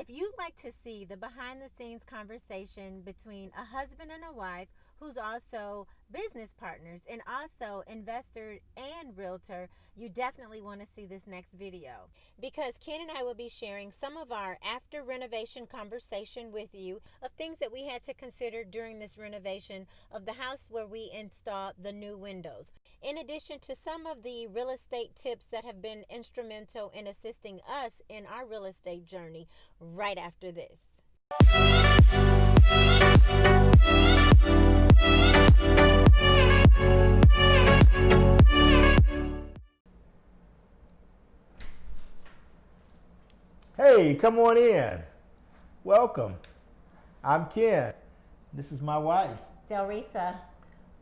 If you'd like to see the behind the scenes conversation between a husband and a wife who's also business partners and also investor and realtor, you definitely want to see this next video, because Ken and I will be sharing some of our after renovation conversation with you of things that we had to consider during this renovation of the house where we installed the new windows, in addition to some of the real estate tips that have been instrumental in assisting us in our real estate journey right after this. Hey, come on in. Welcome. I'm Ken. This is my wife. Delresa.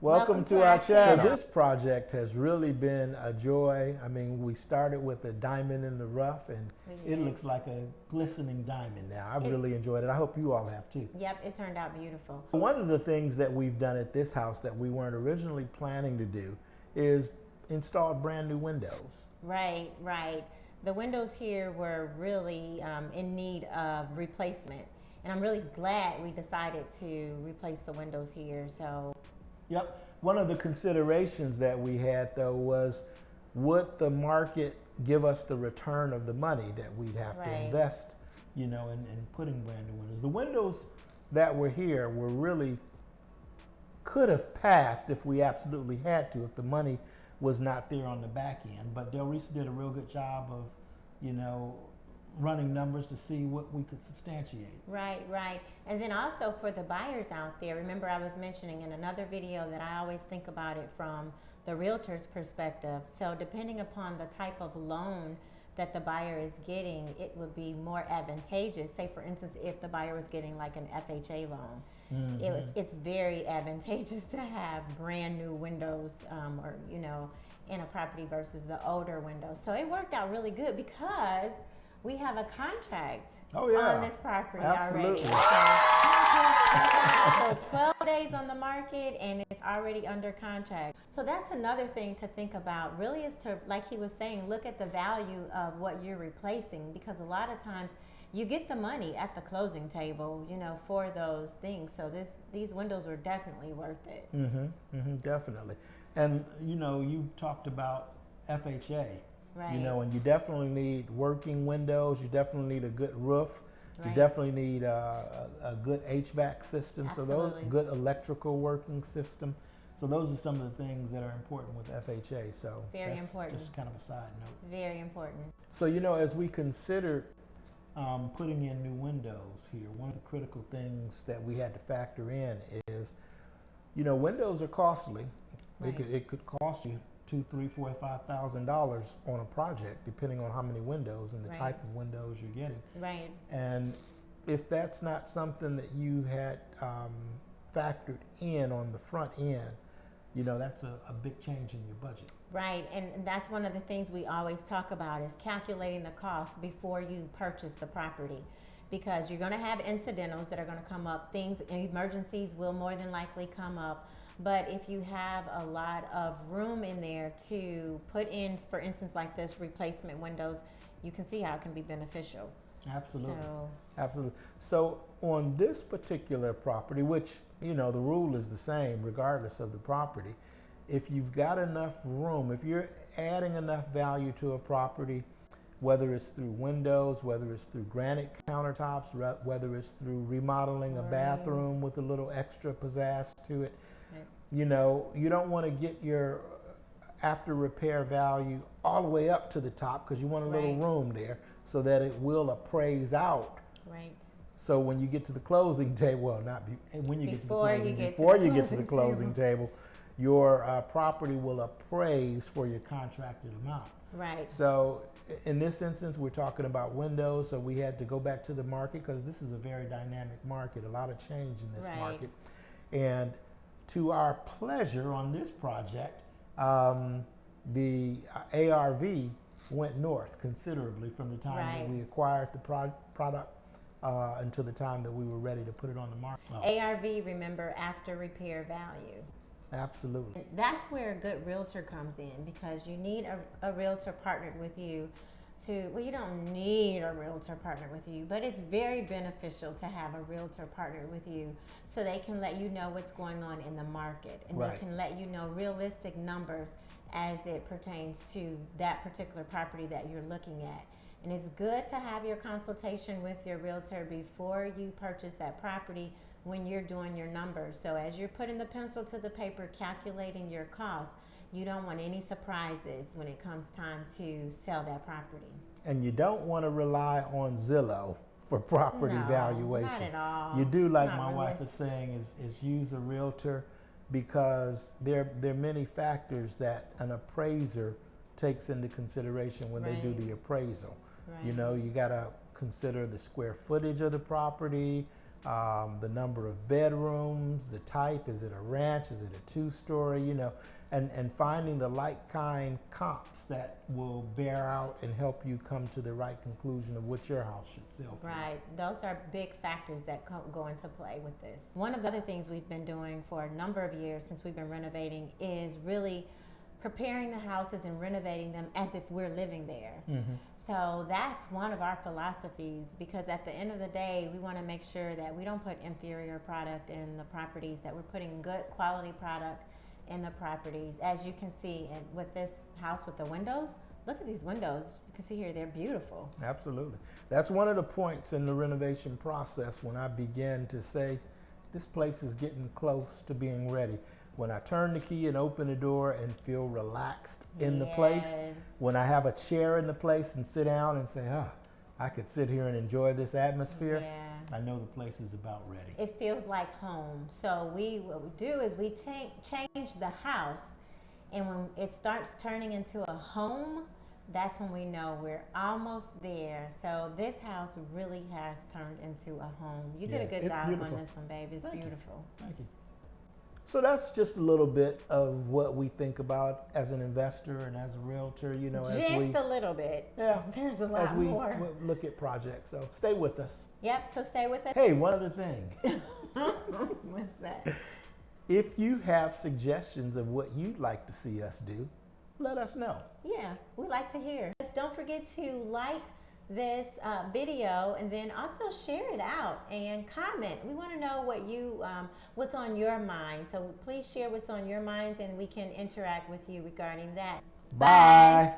Welcome to our channel. So this project has really been a joy. I mean, we started with a diamond in the rough, and it looks like a glistening diamond now. I really enjoyed it. I hope you all have too. Yep, it turned out beautiful. One of the things that we've done at this house that we weren't originally planning to do is install brand new windows. Right. The windows here were really in need of replacement, and I'm really glad we decided to replace the windows here. So. Yep. One of the considerations that we had, though, was would the market give us the return of the money that we'd have to invest, in putting brand new windows. The windows that were here were really could have passed if we absolutely had to, if the money was not there on the back end. But Delresa did a real good job of, running numbers to see what we could substantiate. Right. And then also for the buyers out there, remember I was mentioning in another video that I always think about it from the realtor's perspective. So depending upon the type of loan that the buyer is getting, it would be more advantageous. Say for instance, if the buyer was getting like an FHA loan, it's very advantageous to have brand new windows in a property versus the older windows. So it worked out really good because we have a contract on this property already. So 12 days on the market and it's already under contract. So that's another thing to think about really, is to, like he was saying, look at the value of what you're replacing, because a lot of times you get the money at the closing table, for those things. So these windows were definitely worth it. Definitely. And you talked about FHA. Right. And you definitely need working windows. You definitely need a good roof. Right. You definitely need a good HVAC system. Absolutely. So those good electrical working system. So those are some of the things that are important with FHA. So very important. Just kind of a side note. Very important. So as we consider putting in new windows here, one of the critical things that we had to factor in is, windows are costly. Right. It could cost you $2,000, $3,000, $4,000, $5,000 on a project, depending on how many windows and the type of windows you're getting. Right. And if that's not something that you had factored in on the front end, that's a big change in your budget. Right, and that's one of the things we always talk about is calculating the cost before you purchase the property, because you're going to have incidentals that are going to come up. Emergencies will more than likely come up. But if you have a lot of room in there to put in, for instance, like this replacement windows, you can see how it can be beneficial. Absolutely. Absolutely. So on this particular property, which, the rule is the same regardless of the property, if you've got enough room, if you're adding enough value to a property, whether it's through windows, whether it's through granite countertops, whether it's through remodeling a bathroom with a little extra pizzazz to it, you don't want to get your after repair value all the way up to the top, because you want a little room there so that it will appraise out. Right. So when you get to the closing table, before you get to the closing table, your property will appraise for your contracted amount. Right. So in this instance, we're talking about windows, so we had to go back to the market because this is a very dynamic market, a lot of change in this market. And to our pleasure on this project, the ARV went north considerably from the time that we acquired the product until the time that we were ready to put it on the market. ARV, remember, after repair value. Absolutely. That's where a good realtor comes in, because you need a realtor partnered with you well, you don't need a realtor partner with you, but it's very beneficial to have a realtor partner with you so they can let you know what's going on in the market, and Right. they can let you know realistic numbers as it pertains to that particular property that you're looking at. And it's good to have your consultation with your realtor before you purchase that property when you're doing your numbers. So as you're putting the pencil to the paper, calculating your costs, you don't want any surprises when it comes time to sell that property. And you don't want to rely on Zillow for property No, valuation. not at all. You do, It's like not my wife is saying, is use a realtor, because there are many factors that an appraiser takes into consideration when they do Right. the appraisal. Right. You know, you got to consider the square footage of the property, the number of bedrooms, the type. Is it a ranch? Is it a two-story? You know, and finding the like kind comps that will bear out and help you come to the right conclusion of what your house should sell for. Right. Those are big factors that go into play with this. One of the other things we've been doing for a number of years since we've been renovating is really preparing the houses and renovating them as if we're living there. Mm-hmm. So that's one of our philosophies, because at the end of the day, we want to make sure that we don't put inferior product in the properties, that we're putting good quality product in the properties. As you can see with this house with the windows, look at these windows. You can see here, they're beautiful. Absolutely. That's one of the points in the renovation process when I begin to say, this place is getting close to being ready. When I turn the key and open the door and feel relaxed in the place, Yes. when I have a chair in the place and sit down and say, I could sit here and enjoy this atmosphere, Yeah. I know the place is about ready. It feels like home. So what we do is we change the house, and when it starts turning into a home, that's when we know we're almost there. So this house really has turned into a home. You did a good job beautiful. on this one, babe. It's beautiful. Thank you. So that's just a little bit of what we think about as an investor and as a realtor, you know, Just a little bit. Yeah. There's a lot as we more. look at projects. So stay with us. Yep, so stay with us. Hey, one other thing. What's that? If you have suggestions of what you'd like to see us do, let us know. Yeah, we like to hear. Don't forget to like this video, and then also share it out and comment. We want to know what's on your mind. So please share what's on your minds, and we can interact with you regarding that. Bye.